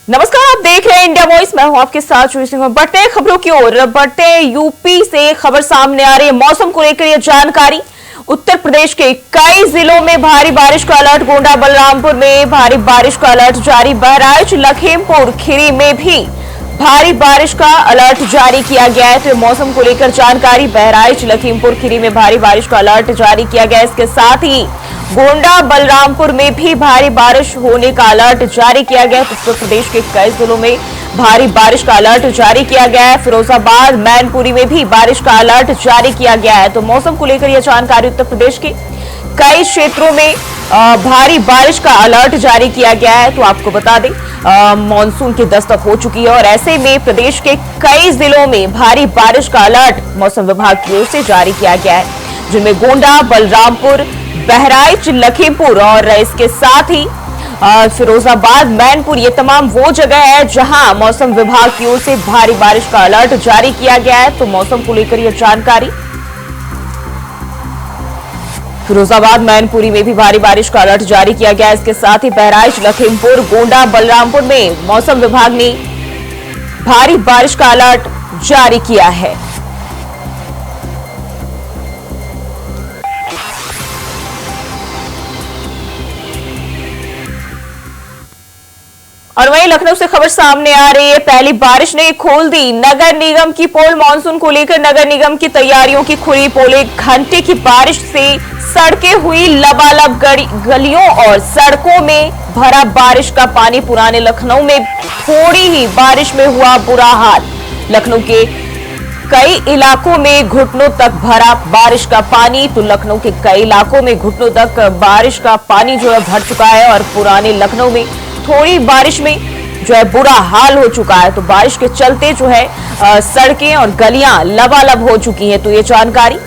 नमस्कार, आप देख रहे हैं इंडिया वॉइस। मैं हूं आपके साथ जुड़ी सिंह। बढ़ते हैं खबरों की ओर। बढ़ते हैं यूपी से खबर सामने आ रही है मौसम को लेकर यह जानकारी। उत्तर प्रदेश के कई जिलों में भारी बारिश का अलर्ट। गोंडा बलरामपुर में भारी बारिश का अलर्ट जारी। बहराइच लखीमपुर खीरी में भी भारी बारिश का अलर्ट जारी किया गया है। तो मौसम को लेकर जानकारी। बहराइच लखीमपुर खीरी में भारी बारिश का अलर्ट जारी किया गया है। इसके साथ ही गोंडा बलरामपुर में भी भारी बारिश होने का अलर्ट जारी किया गया है। उत्तर प्रदेश के कई जिलों में भारी बारिश का अलर्ट जारी किया गया है। फिरोजाबाद मैनपुरी में भी बारिश का अलर्ट जारी किया गया है। तो मौसम को लेकर यह जानकारी। उत्तर प्रदेश के कई क्षेत्रों में भारी बारिश का अलर्ट जारी किया गया है। तो आपको बता दें मानसून की दस्तक हो चुकी है और ऐसे में प्रदेश के कई जिलों में भारी बारिश का अलर्ट मौसम विभाग की ओर से जारी किया गया है, जिनमें गोंडा बलरामपुर बहराइच लखीमपुर और इसके साथ ही फिरोजाबाद मैनपुर ये तमाम वो जगह है जहां मौसम विभाग की ओर से भारी बारिश का अलर्ट जारी किया गया है। तो मौसम को लेकर यह जानकारी। फिरोजाबाद मैनपुरी में भी भारी बारिश का अलर्ट जारी किया गया है। इसके साथ ही बहराइच लखीमपुर गोंडा बलरामपुर में मौसम विभाग ने भारी बारिश का अलर्ट जारी किया है। और वहीं लखनऊ से खबर सामने आ रही है। पहली बारिश ने खोल दी नगर निगम की पोल। मानसून को लेकर नगर निगम की तैयारियों की खुली पोल। 1 घंटे की बारिश से सड़कें हुई लबालब। गलियों और सड़कों में भरा बारिश का पानी। पुराने लखनऊ में थोड़ी ही बारिश में हुआ बुरा हाल। लखनऊ के कई इलाकों में घुटनों तक भरा बारिश का पानी। तो लखनऊ के कई इलाकों में घुटनों तक बारिश का पानी जो है भर चुका है और पुराने लखनऊ में थोड़ी बारिश में जो है बुरा हाल हो चुका है। तो बारिश के चलते जो है सड़कें और गलियां लबालब हो चुकी हैं। तो ये जानकारी।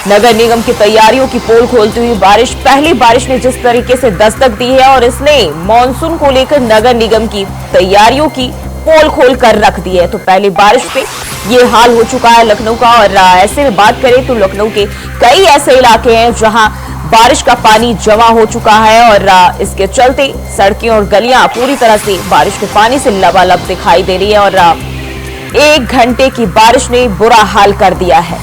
नगर निगम की तैयारियों की पोल खोलती हुई बारिश। पहली बारिश ने जिस तरीके से दस्तक दी है और इसने मानसून को लेकर नगर निगम की तैयारियों की पोल खोल कर रख दी है। तो पहली बारिश पे ये हाल हो चुका है लखनऊ का। और ऐसे में बात करें तो लखनऊ के कई ऐसे इलाके हैं जहां बारिश का पानी जमा हो चुका है और इसके चलते सड़कें और गलियां पूरी तरह से बारिश के पानी से लबालब दिखाई दे रही है और 1 घंटे की बारिश ने बुरा हाल कर दिया है।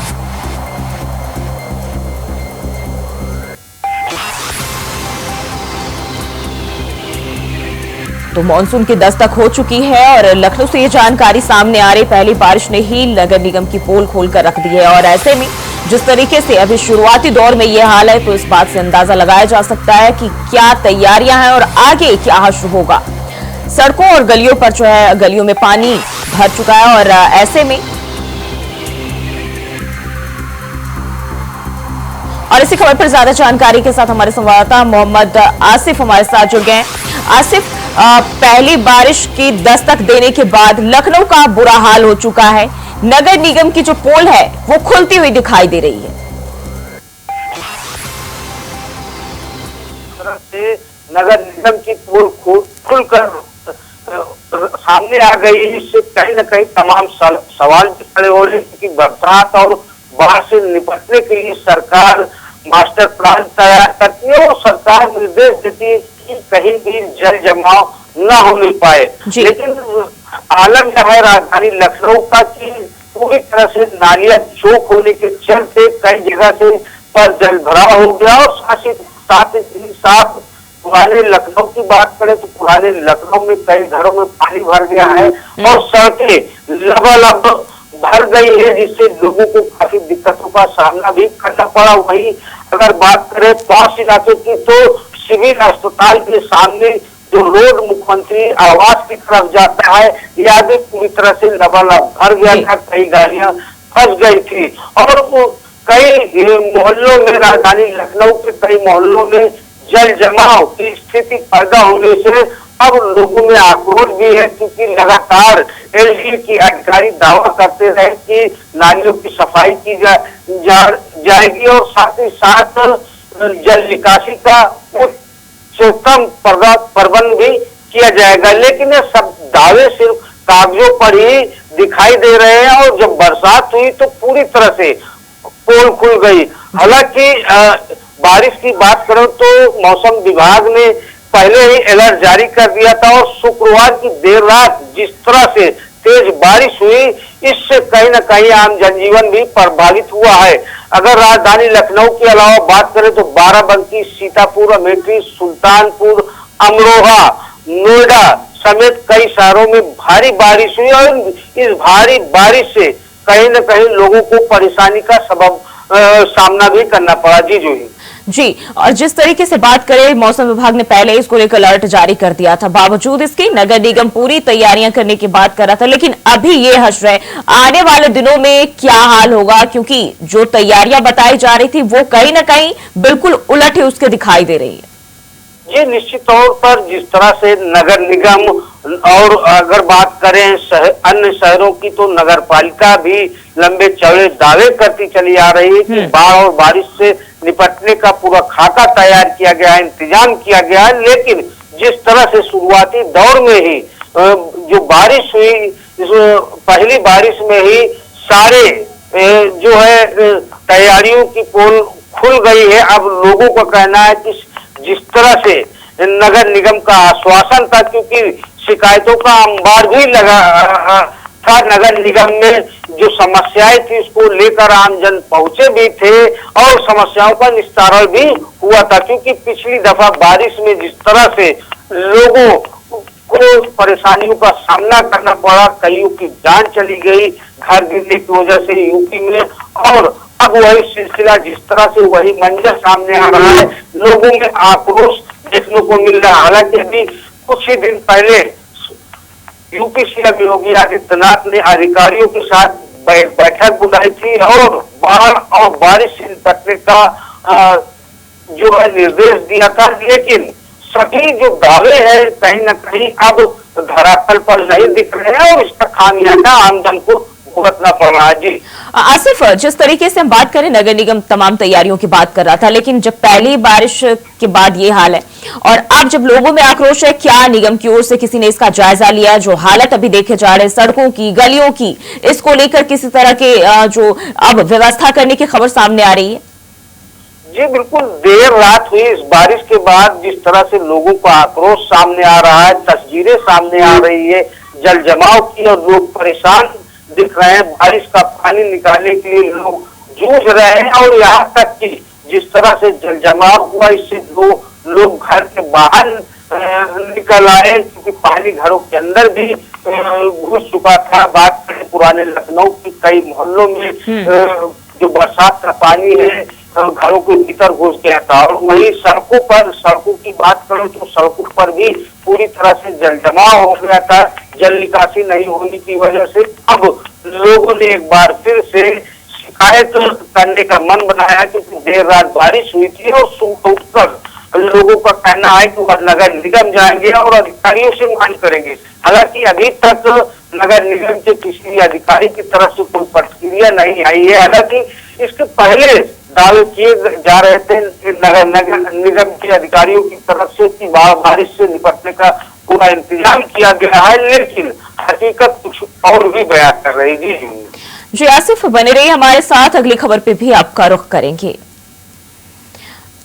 तो मानसून की दस्तक हो चुकी है और लखनऊ से ये जानकारी सामने आ रही। पहली बारिश ने ही नगर निगम की पोल खोलकर रख दी है और ऐसे में जिस तरीके से अभी शुरुआती दौर में ये हाल है तो इस बात से अंदाजा लगाया जा सकता है कि क्या तैयारियां हैं और आगे क्या हश्र होगा। सड़कों और गलियों पर जो है गलियों में पानी भर चुका है और ऐसे में और इसी खबर पर ज्यादा जानकारी के साथ हमारे संवाददाता मोहम्मद आसिफ हमारे साथ जुड़ गए हैं। आसिफ, पहली बारिश की दस्तक देने के बाद लखनऊ का बुरा हाल हो चुका है। नगर निगम की जो पोल है वो खुलती हुई दिखाई दे रही है। नगर निगम की पोल खुलकर सामने आ गई। इससे कहीं न कहीं तमाम सवाल भी खड़े हो रहे हैं कि बरसात और बाढ़ से निपटने के लिए सरकार मास्टर प्लान तैयार करती है और सरकार निर्देश देती है कि कहीं भी जल जमाव न होने पाए। लेकिन आलम यह है राजधानी लखनऊ का कि पूरी तरह से नालियां चौक होने के चलते कई जगह से पर जल भराव हो गया और साथ ही साथ पुराने लखनऊ की बात करें तो पुराने लखनऊ में कई घरों में पानी भर गया है और सड़कें लबालब भर गई है, जिससे लोगों को काफी दिक्कतों का सामना भी करना पड़ा। वहीं अगर बात करें पास इलाके की तो सिविल अस्पताल के सामने जो रोड मुख्यमंत्री आवास की तरफ जाता है यह भी पूरी तरह से लबालब भर गया था। कई गाड़ियां फंस गई थी और कई मोहल्लों में राजधानी लखनऊ के कई मोहल्लों में जल जमाव की स्थिति पैदा होने से अब लोगों में आक्रोश भी है, क्योंकि लगातार एलजी की अधिकारी दावा करते रहे कि नालियों की सफाई की जाएगी और साथ ही साथ जल निकासी का कम प्रबंध भी किया जाएगा। लेकिन ये सब दावे सिर्फ कागजों पर ही दिखाई दे रहे हैं और जब बरसात हुई तो पूरी तरह से पोल खुल गई। हालांकि बारिश की बात करो तो मौसम विभाग ने पहले ही अलर्ट जारी कर दिया था और शुक्रवार की देर रात जिस तरह से तेज बारिश हुई, इससे कहीं न कहीं आम जनजीवन भी प्रभावित हुआ है। अगर राजधानी लखनऊ के अलावा बात करें तो बाराबंकी, सीतापुर, अमेठी, सुल्तानपुर, अमरोहा, नोएडा समेत कई शहरों में भारी बारिश हुई और इस भारी बारिश से कहीं न कहीं लोगों को परेशानी का सामना भी करना पड़ा। जी जूही जी, और जिस तरीके से बात करें, मौसम विभाग ने पहले इसको लेकर अलर्ट जारी कर दिया था, बावजूद इसके नगर निगम पूरी तैयारियां करने की बात कर रहा था, लेकिन अभी ये हश्र है आने वाले दिनों में क्या हाल होगा, क्योंकि जो तैयारियां बताई जा रही थी वो कहीं ना कहीं बिल्कुल उलट ही उसके दिखाई दे रही है। ये निश्चित तौर पर जिस तरह से नगर निगम और अगर बात करें अन्य शहरों की, तो नगर पालिका भी लंबे चौड़े दावे करती चली आ रही है कि बाढ़ और बारिश से निपटने का पूरा खाका तैयार किया गया है, इंतजाम किया गया है। लेकिन जिस तरह से शुरुआती दौर में ही जो बारिश हुई, इस पहली बारिश में ही सारे जो है तैयारियों की पोल खुल गई है। अब लोगों का कहना है कि जिस तरह से नगर निगम का आश्वासन था, क्योंकि शिकायतों का अंबार भी लगा था नगर निगम में, जो समस्याएं थी उसको लेकर आमजन पहुंचे भी थे और समस्याओं का निस्तारण भी हुआ था। क्योंकि पिछली दफा बारिश में जिस तरह से लोगों को परेशानियों का सामना करना पड़ा, कईयों की जान चली गई घर गिरने की वजह से यूपी में, और अब वही सिलसिला जिस तरह से वही मंजर सामने आ रहा है, लोगों में आक्रोश देखने को मिल रहा है। हालांकि अभी कुछ ही दिन पहले यूपी सीएम योगी आदित्यनाथ ने अधिकारियों के साथ बैठक बुलाई थी और बाढ़ और बारिश से निपटने का जो है निर्देश दिया था। लेकिन सभी जो दावे हैं कहीं न कहीं अब धरातल पर नहीं दिख रहे हैं और इसका खामियाजा आमजन को भुगतना पड़ रहा है। जी आसिफ, जिस तरीके से हम बात करें, नगर निगम तमाम तैयारियों की बात कर रहा था, लेकिन जब पहली बारिश के बाद ये हाल है और अब जब लोगों में आक्रोश है, क्या निगम की ओर से किसी ने इसका जायजा लिया? जो हालत अभी देखे जा रहे सड़कों की, गलियों की, इसको लेकर किसी तरह के जो अब व्यवस्था करने की खबर सामने आ रही है? जी बिल्कुल, देर रात हुई इस बारिश के बाद जिस तरह से लोगों का आक्रोश सामने आ रहा है, तस्वीरें सामने आ रही है जल जमाव की, और लोग परेशान दिख रहे हैं। बारिश का पानी निकालने के लिए लोग जूझ रहे हैं और यहाँ तक कि जिस तरह से जल जमाव हुआ, इससे लोग घर के बाहर निकल आए, क्योंकि पानी घरों के अंदर भी घुस चुका था। बात करें पुराने लखनऊ की कई मोहल्लों में जो बरसात का पानी है घरों के भीतर घुस गया था। और वही सड़कों की बात करो तो सड़कों पर भी पूरी तरह से जल जमाव हो गया था। जल निकासी नहीं होने की वजह से अब लोगों ने एक बार फिर से शिकायत करने का मन बनाया, क्योंकि देर रात बारिश हुई थी और सुबह उठकर लोगों का कहना है कि वह नगर निगम जाएंगे और अधिकारियों से मांग करेंगे। हालांकि अभी तक नगर निगम के किसी अधिकारी की तरफ से कोई प्रतिक्रिया नहीं आई है। हालांकि इसके पहले दावे किए जा रहे थे नगर निगम के अधिकारियों की तरफ से कि बारिश से निपटने का पूरा इंतजाम किया गया है, लेकिन हकीकत कुछ और भी बयां कर रही है। जी आसिफ, बने रहिए हमारे साथ, अगली खबर पे भी आपका रुख करेंगे।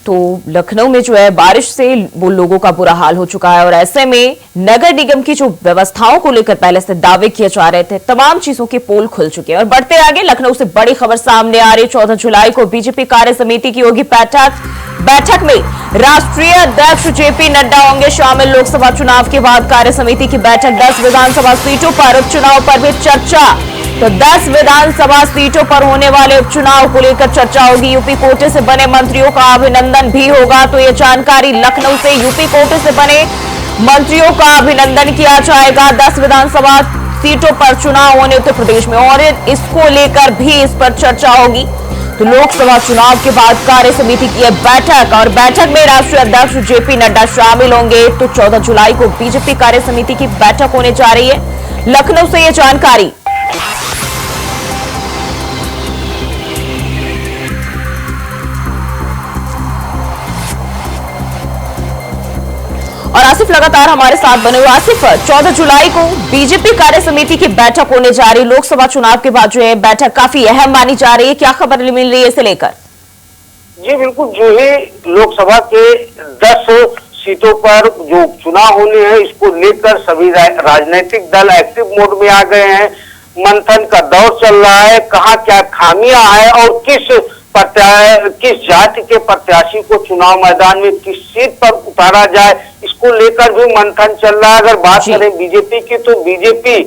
तो लखनऊ में जो है बारिश से वो लोगों का बुरा हाल हो चुका है और ऐसे में नगर निगम की जो व्यवस्थाओं को लेकर पहले से दावे किए जा रहे थे, तमाम चीजों के पोल खुल चुके हैं। और बढ़ते आगे, लखनऊ से बड़ी खबर सामने आ रही। 14 जुलाई को बीजेपी कार्य समिति की होगी बैठक में राष्ट्रीय अध्यक्ष जेपी नड्डा होंगे शामिल। लोकसभा चुनाव के बाद कार्य समिति की बैठक, 10 विधानसभा सीटों पर उपचुनाव पर भी चर्चा। तो 10 विधानसभा सीटों पर होने वाले उपचुनाव को लेकर चर्चा होगी। यूपी कोटे से बने मंत्रियों का अभिनंदन भी होगा। तो ये जानकारी, लखनऊ से यूपी कोटे से बने मंत्रियों का अभिनंदन किया जाएगा। 10 विधानसभा सीटों पर चुनाव होने उत्तर प्रदेश में और इसको लेकर भी इस पर चर्चा होगी। तो लोकसभा चुनाव के बाद कार्य समिति की बैठक और बैठक में राष्ट्रीय अध्यक्ष जेपी नड्डा शामिल होंगे। तो 14 जुलाई को बीजेपी कार्य समिति की बैठक होने जा रही है। लखनऊ से ये जानकारी। और आसिफ लगातार हमारे साथ बने हुए। आसिफ, 14 जुलाई को बीजेपी कार्य समिति की बैठक होने जा रही, लोकसभा चुनाव के बाद जो है बैठक काफी अहम मानी जा रही है, क्या खबर मिल रही है इसे लेकर? जी बिल्कुल, जो है लोकसभा के 10 सीटों पर जो उपचुनाव होने हैं इसको लेकर सभी राजनीतिक दल एक्टिव मोड में आ गए हैं। मंथन का दौर चल रहा है, कहाँ क्या खामियां है और किस जाति के प्रत्याशी को चुनाव मैदान में किस सीट पर उतारा जाए, इसको लेकर भी मंथन चल रहा है। अगर बात करें बीजेपी की, तो बीजेपी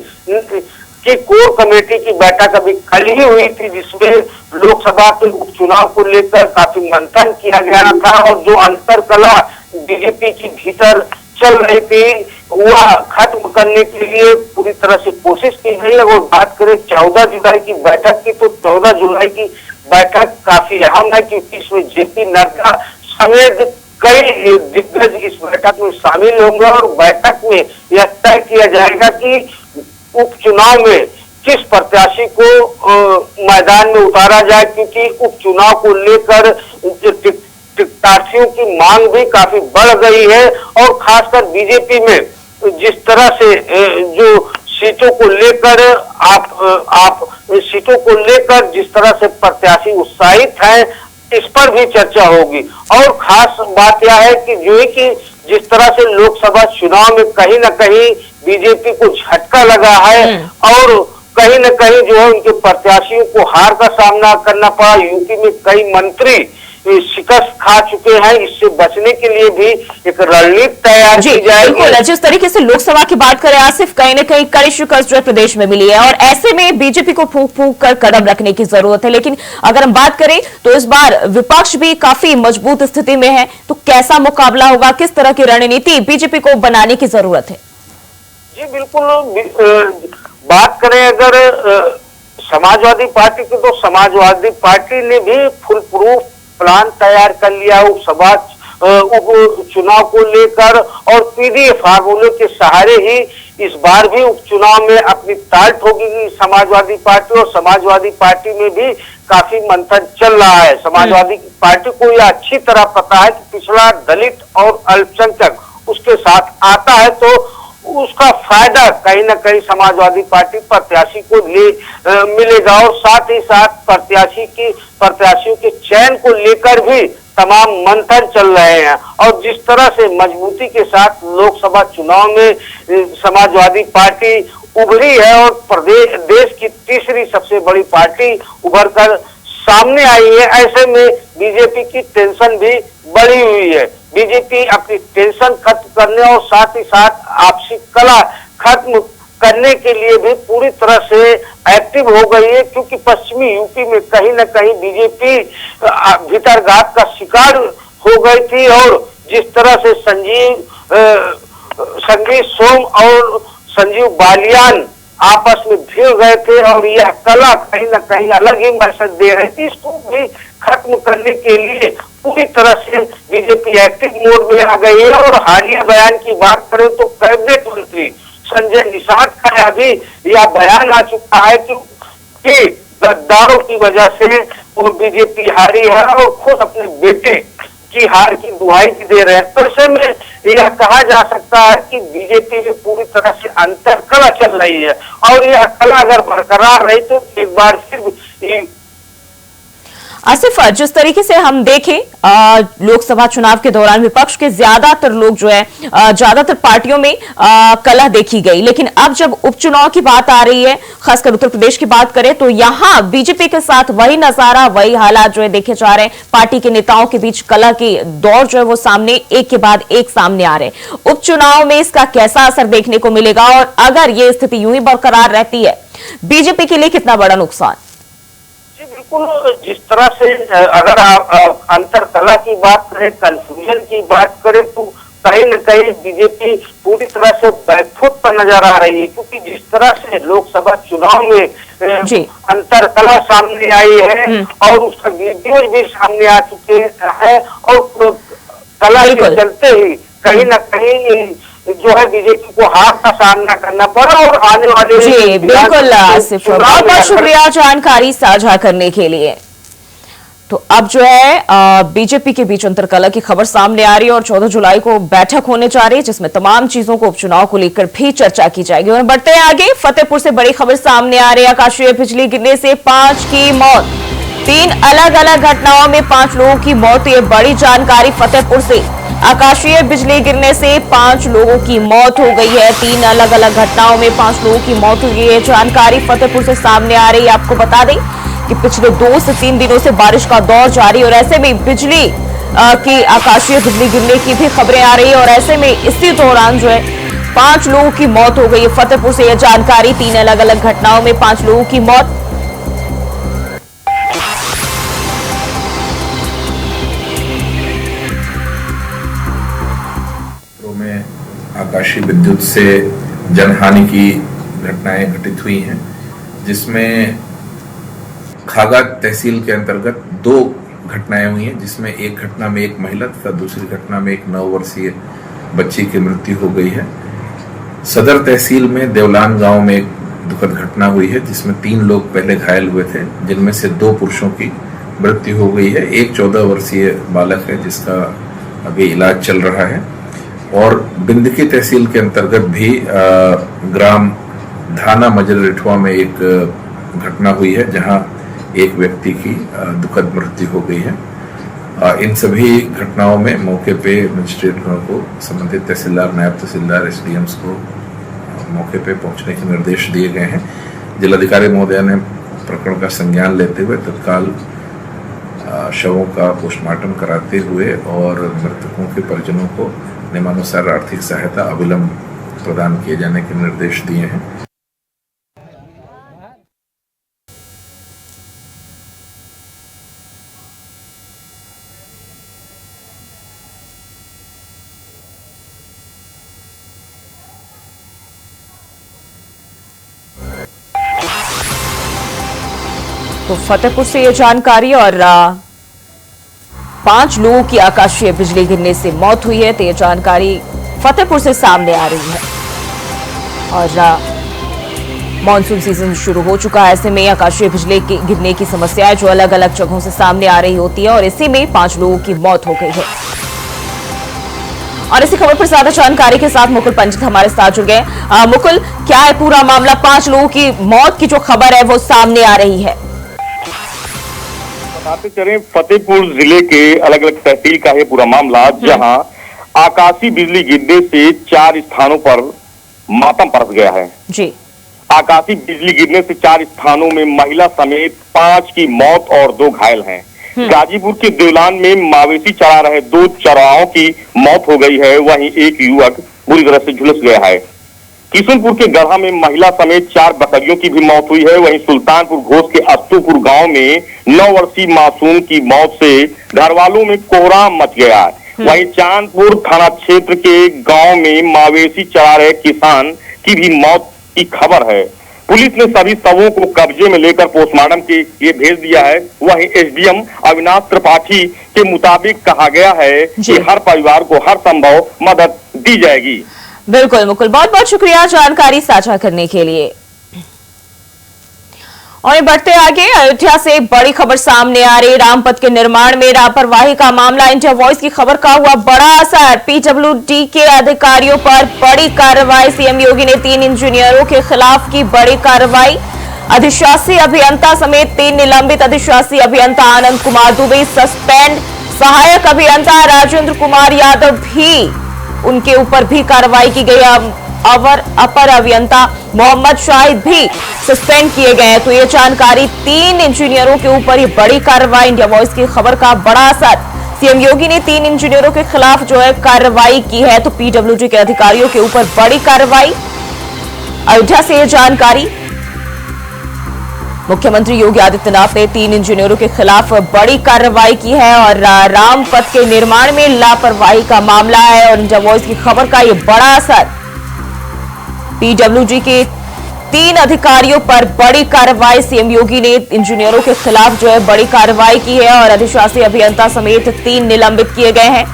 की कोर कमेटी की बैठक अभी कल ही हुई थी, जिसमें लोकसभा के उपचुनाव को लेकर काफी मंथन किया गया था और जो अंतर कला बीजेपी की भीतर चल रही थी वह खत्म करने के लिए पूरी तरह से कोशिश की गई। अगर बात करें 14 जुलाई की बैठक की, तो 14 जुलाई की बैठक काफी अहम है, क्योंकि इसमें जेपी नड्डा समेत कई दिग्गज इस बैठक में शामिल होंगे और बैठक में यह तय किया जाएगा कि उपचुनाव में किस प्रत्याशी को मैदान में उतारा जाए, क्योंकि उपचुनाव को लेकर प्रत्याशियों की मांग भी काफी बढ़ गई है और खासकर बीजेपी में जिस तरह से जो सीटों को लेकर आप सीटों को लेकर जिस तरह से प्रत्याशी उत्साहित हैं, इस पर भी चर्चा होगी। और खास बात यह है कि जो है कि जिस तरह से लोकसभा चुनाव में कहीं न कहीं बीजेपी को झटका लगा है और कहीं न कहीं जो है उनके प्रत्याशियों को हार का सामना करना पड़ा। यूपी में कई मंत्री शिकस्त खा चुके हैं, इससे बचने के लिए भी एक रणनीति तैयार की जाएगी। बिल्कुल, जिस तरीके से लोकसभा की बात करें आसिफ, कहीं न कहीं कड़ी शिकस्त जो है प्रदेश में मिली है और ऐसे में बीजेपी को फूंक फूंक कर कदम रखने की जरूरत है। लेकिन अगर हम बात करें तो इस बार विपक्ष भी काफी मजबूत स्थिति में है, तो कैसा मुकाबला होगा, किस तरह की रणनीति बीजेपी को बनाने की जरूरत है? जी बिल्कुल, बात करें अगर समाजवादी पार्टी की, तो समाजवादी पार्टी ने भी फुल प्रूफ प्लान तैयार कर लिया उपसभा उपचुनाव को लेकर और पीडीएफ फार्मूले के सहारे ही इस बार भी उपचुनाव में अपनी ताल ठोकेगी समाजवादी पार्टी। और समाजवादी पार्टी में भी काफी मंथन चल रहा है। समाजवादी पार्टी को यह अच्छी तरह पता है कि पिछड़ा दलित और अल्पसंख्यक उसके साथ आता है, तो उसका फायदा कहीं न कहीं समाजवादी पार्टी प्रत्याशी को मिलेगा और साथ ही साथ प्रत्याशियों के चयन को लेकर भी तमाम मंथन चल रहे हैं। और जिस तरह से मजबूती के साथ लोकसभा चुनाव में समाजवादी पार्टी उभरी है और देश की तीसरी सबसे बड़ी पार्टी उभर कर सामने आई है, ऐसे में बीजेपी की टेंशन भी बढ़ी हुई है। बीजेपी अपनी टेंशन खत्म करने और साथ ही साथ आपसी कला खत्म करने के लिए भी पूरी तरह से एक्टिव हो गई है, क्योंकि पश्चिमी यूपी में कहीं न कहीं बीजेपी भीतरघात का शिकार हो गई थी और जिस तरह से संजीव सोम और संजीव बालियान आपस में भिड़ गए थे और यह कला कहीं न कहीं अलग ही मैसेज दे रही थी, इसको भी खत्म करने के लिए पूरी तरह से बीजेपी एक्टिव मोड में आ गई है। और हालिया बयान की बात करें तो कैबिनेट मंत्री संजय निषाद का अभी यह बयान आ चुका है कि गद्दारों की वजह से वो बीजेपी हारी है और खुद अपने बेटे की हार की दुहाई दे रहे हैं। तो ऐसे में यह कहा जा सकता है कि बीजेपी में पूरी तरह से अंतर कला चल रही है और यह कला अगर बरकरार रही तो एक बार फिर आसिफ, जिस तरीके से हम देखें लोकसभा चुनाव के दौरान विपक्ष के ज्यादातर लोग जो है ज्यादातर पार्टियों में कलह देखी गई, लेकिन अब जब उपचुनाव की बात आ रही है, खासकर उत्तर प्रदेश की बात करें तो यहां बीजेपी के साथ वही नजारा वही हालात जो है देखे जा रहे हैं। पार्टी के नेताओं के बीच कलह की दौर जो है वो सामने एक के बाद एक सामने आ रहे हैं। उपचुनाव में इसका कैसा असर देखने को मिलेगा और अगर ये स्थिति यूं ही बरकरार रहती है बीजेपी के लिए कितना बड़ा नुकसान? बिल्कुल, जिस तरह से अगर आप अंतर कला की बात करें, कंफ्यूजन की बात करें, तो कहीं न कहीं बीजेपी पूरी तरह से बैकफुट पर नजर आ रही है, क्योंकि जिस तरह से लोकसभा चुनाव में अंतर कला सामने आई है और उसका वीडियो भी सामने आ चुके हैं और कला के चलते ही कहीं न कहीं जो है बीजेपी को हार का सामना करना पड़ा और आने वाले जी बिल्कुल आसिफ, बहुत बहुत शुक्रिया जानकारी साझा करने के लिए। तो अब जो है बीजेपी के बीच अंतरकलह की खबर सामने आ रही है और 14 जुलाई को बैठक होने जा रही है जिसमें तमाम चीजों को उपचुनाव को लेकर भी चर्चा की जाएगी। और बढ़ते हैं आगे, फतेहपुर से बड़ी खबर सामने आ रही है। आकाशीय बिजली गिरने से 5 की मौत, 3 अलग अलग घटनाओं में 5 लोगों की मौत। ये बड़ी जानकारी फतेहपुर से आकाशीय बिजली गिरने से 5 लोगों की मौत हो गई है। 3 अलग अलग घटनाओं में 5 लोगों की मौत हुई है। जानकारी फतेहपुर से सामने आ रही है। आपको बता दें कि पिछले 2 से 3 दिनों से बारिश का दौर जारी और ऐसे में बिजली की आकाशीय बिजली गिरने की भी खबरें आ रही है और ऐसे में इसी दौरान जो है 5 लोगों की मौत हो गई है। फतेहपुर से यह जानकारी, 3 अलग अलग घटनाओं में 5 लोगों की मौत। में आकाशीय विद्युत से जनहानि की घटनाएं घटित हुई हैं, जिसमें खागा तहसील के अंतर्गत 2 घटनाएं हुई हैं, जिसमें एक घटना में एक महिला तथा दूसरी घटना में एक 9 वर्षीय बच्ची की मृत्यु हो गई है। सदर तहसील में देवलान गांव में एक दुखद घटना हुई है, जिसमें 3 लोग पहले घायल हुए थे, जिनमें से 2 पुरुषों की मृत्यु हो गई है। एक 14 वर्षीय बालक है, जिसका अभी इलाज चल रहा है। और बिंदकी तहसील के अंतर्गत भी ग्राम धाना मजर रिठवा में एक घटना हुई है, जहां एक व्यक्ति की दुखद मृत्यु हो गई है। इन सभी घटनाओं में मौके पे मजिस्ट्रेटों को, संबंधित तहसीलदार, नायब तहसीलदार, एसडीएम्स को मौके पे पहुंचने के निर्देश दिए गए हैं। जिलाधिकारी महोदय ने प्रकरण का संज्ञान लेते हुए तत्काल शवों का पोस्टमार्टम कराते हुए और मृतकों के परिजनों को नियमानुसार आर्थिक सहायता अविलंब प्रदान किए जाने के निर्देश दिए हैं। तो फतेहपुर से यह जानकारी और 5 लोगों की आकाशीय बिजली गिरने से मौत हुई है। तो यह जानकारी फतेहपुर से सामने आ रही है और मॉनसून सीजन शुरू हो चुका है। ऐसे में आकाशीय बिजली गिरने की समस्याएं जो अलग अलग जगहों से सामने आ रही होती है और इसी में 5 लोगों की मौत हो गई है। और इसी खबर पर ज्यादा जानकारी के साथ मुकुल पंडित हमारे साथ जुड़ गए। मुकुल, क्या है पूरा मामला? 5 लोगों की मौत की जो खबर है वो सामने आ रही है। बताते चले, फतेहपुर जिले के अलग अलग तहसील का है पूरा मामला, जहां आकाशीय बिजली गिरने से 4 स्थानों पर मातम बरस गया है जी। आकाशीय बिजली गिरने से 4 स्थानों में महिला समेत 5 की मौत और 2 घायल हैं। गाजीपुर के देवलान में मवेशी चरा रहे 2 चरवाहों की मौत हो गई है, वहीं एक युवक बुरी तरह से झुलस गया है। किशनपुर के गढ़ा में महिला समेत 4 बकरियों की भी मौत हुई है। वहीं सुल्तानपुर घोष के अस्तुपुर गांव में 9 वर्षीय मासूम की मौत से घर वालों में कोहराम मच गया। वहीं चांदपुर थाना क्षेत्र के गांव में मवेशी चरा रहे किसान की भी मौत की खबर है। पुलिस ने सभी शवों को कब्जे में लेकर पोस्टमार्टम के लिए भेज दिया है। वहीं एसडीएम अविनाश त्रिपाठी के मुताबिक कहा गया है कि हर परिवार को हर संभव मदद दी जाएगी। बिल्कुल मुकुल, बहुत बहुत शुक्रिया जानकारी साझा करने के लिए। और बढ़ते आगे, अयोध्या से एक बड़ी खबर सामने आ रही। रामपथ के निर्माण में लापरवाही का मामला। इंडिया वॉइस की खबर का हुआ बड़ा असर। पीडब्ल्यूडी के अधिकारियों पर बड़ी कार्रवाई। सीएम योगी ने 3 इंजीनियरों के खिलाफ की बड़ी कार्रवाई। अधिशासी अभियंता समेत 3 निलंबित। अधिशासी अभियंता आनंद कुमार दुबे सस्पेंड। सहायक अभियंता राजेंद्र कुमार यादव भी, उनके ऊपर भी कार्रवाई की गई। अपर अभियंता मोहम्मद शाहिद भी सस्पेंड किए गए हैं। तो ये जानकारी, 3 इंजीनियरों के ऊपर ये बड़ी कार्रवाई। इंडिया वॉइस की खबर का बड़ा असर। सीएम योगी ने 3 इंजीनियरों के खिलाफ जो है कार्रवाई की है। तो पीडब्ल्यूडी के अधिकारियों के ऊपर बड़ी कार्रवाई। अयोध्या से ये जानकारी। मुख्यमंत्री योगी आदित्यनाथ ने 3 इंजीनियरों के खिलाफ बड़ी कार्रवाई की है और रामपथ के निर्माण में लापरवाही का मामला है। और इंडिया वॉइस की खबर का यह बड़ा असर। पीडब्ल्यूडी के 3 अधिकारियों पर बड़ी कार्रवाई। सीएम योगी ने इंजीनियरों के खिलाफ जो है बड़ी कार्रवाई की है और अधिशासी अभियंता समेत 3 निलंबित किए गए हैं।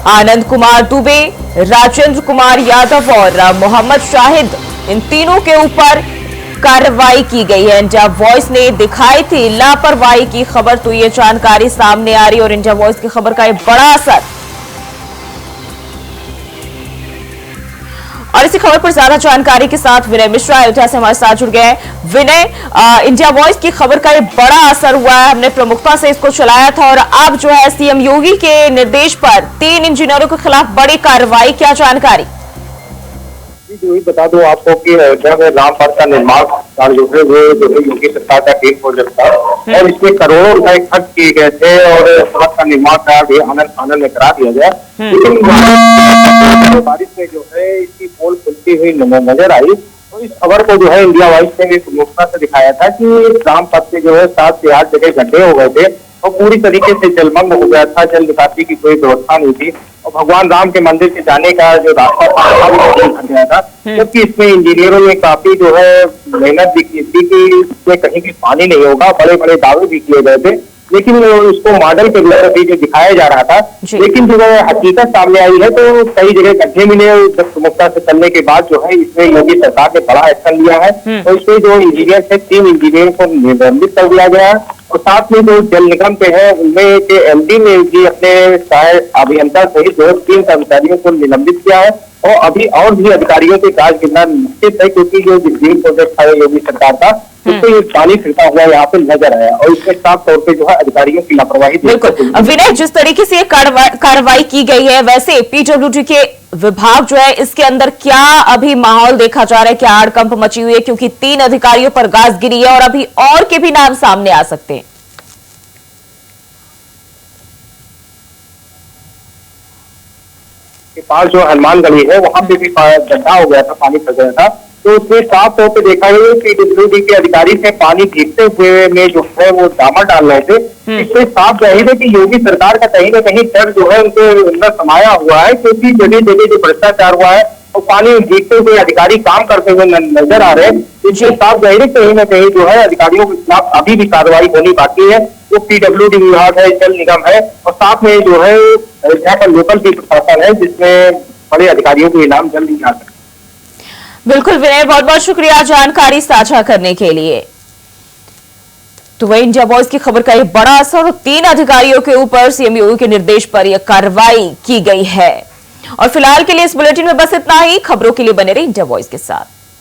आनंद कुमार दुबे, राजेंद्र कुमार यादव और मोहम्मद शाहिद, इन तीनों के ऊपर कार्रवाई की गई है। इंडिया वॉइस ने दिखाई थी लापरवाही की खबर। तो ये जानकारी सामने आ रही और इंडिया वॉइस की खबर का यह बड़ा असर। और इसी खबर पर ज्यादा जानकारी के साथ विनय मिश्रा अयोध्या से हमारे साथ जुड़ गए हैं। विनय, इंडिया वॉइस की खबर का ये बड़ा असर हुआ है, हमने प्रमुखता से इसको चलाया था और अब जो है सीएम योगी के निर्देश पर 3 इंजीनियरों के खिलाफ बड़ी कार्रवाई, क्या जानकारी? जो ही बता दूं आपको कि अयोध्या में राम पार्क का निर्माण कार्य जो है वो योगी सरकार का एक प्रोजेक्ट था और इसमें करोड़ों रुपए खर्च किए गए थे और सड़क का निर्माण कार्य भी आनंद में करा दिया गया। लेकिन बारिश में जो है इसकी पोल खुलती हुई नजर आई। तो इस खबर को जो है इंडिया वॉइस ने भी प्रमुखता से दिखाया था कि राम पथ के जो है 7 से 8 जगह गड्ढे हो गए थे और पूरी तरीके से जलमग्न हो गया था, जल निकासी की कोई व्यवस्था नहीं थी और भगवान राम के मंदिर से जाने का जो रास्ता था वो बंद गया था। क्योंकि इसमें इंजीनियरों ने काफी जो है मेहनत भी की थी कि इसमें कहीं भी पानी नहीं होगा, बड़े बड़े दावे भी किए गए थे, लेकिन उसको मॉडल के द्वारा भी जो दिखाया जा रहा था। लेकिन जो है हकीकत सामने आई है तो कई जगह गड्ढे मिले। प्रमुखता से चलने के बाद जो है इसमें योगी सरकार ने बड़ा एक्शन लिया है और इसमें जो इंजीनियर थे 3 इंजीनियर को निलंबित कर दिया गया है और साथ में जो जल निगम के हैं उनमें के एमडी ने भी अपने सहायक अभियंता सहित 2-3 कर्मचारियों को निलंबित किया है और अभी और भी अधिकारियों के कार्य गिरना निश्चित है, क्योंकि जो ड्रीम प्रोजेक्ट था योगी सरकार का उसको ये पानी फिरता हुआ यहाँ पे नजर आया और इसमें साफ तौर पे जो है अधिकारियों की लापरवाही। बिल्कुल विनय, जिस तरीके से कार्रवाई की गई है, वैसे पीडब्ल्यूडी के विभाग जो है इसके अंदर क्या अभी माहौल देखा जा रहा है, क्या हड़कंप मची हुई है? क्योंकि 3 अधिकारियों पर गाज गिरी है और अभी और के भी नाम सामने आ सकते हैं। के पास जो हनुमान गली है वहां पे भी गड्ढा हो गया था, पानी फंस गया था। तो उसमें साफ तौर पे देखा गया कि पीडब्ल्यूडी के अधिकारी से पानी भीगते हुए में जो है वो डामर डाल रहे थे। इससे साफ जाहिर है कि योगी सरकार का कहीं ना कहीं डर जो है उनके अंदर समाया हुआ है, क्योंकि जगह जगह जो भ्रष्टाचार हुआ है और पानी भीगते हुए अधिकारी काम करते हुए नजर आ रहे हैं। इससे साफ जाहिर है कहीं ना कहीं जो है अधिकारियों के खिलाफ अभी भी कार्रवाई होनी बाकी है। वो पीडब्ल्यूडी विभाग है, जल निगम है और साथ में जो है यहाँ पर लोकल भी प्रशासन है, जिसमें बड़े अधिकारियों को इनाम जल्द आ सकते। बिल्कुल विनय, बहुत बहुत शुक्रिया जानकारी साझा करने के लिए। तो वही इंडिया वॉइस की खबर का एक बड़ा असर और 3 अधिकारियों के ऊपर सीएम योगी के निर्देश पर यह कार्रवाई की गई है। और फिलहाल के लिए इस बुलेटिन में बस इतना ही। खबरों के लिए बने रहिए इंडिया वॉइस के साथ।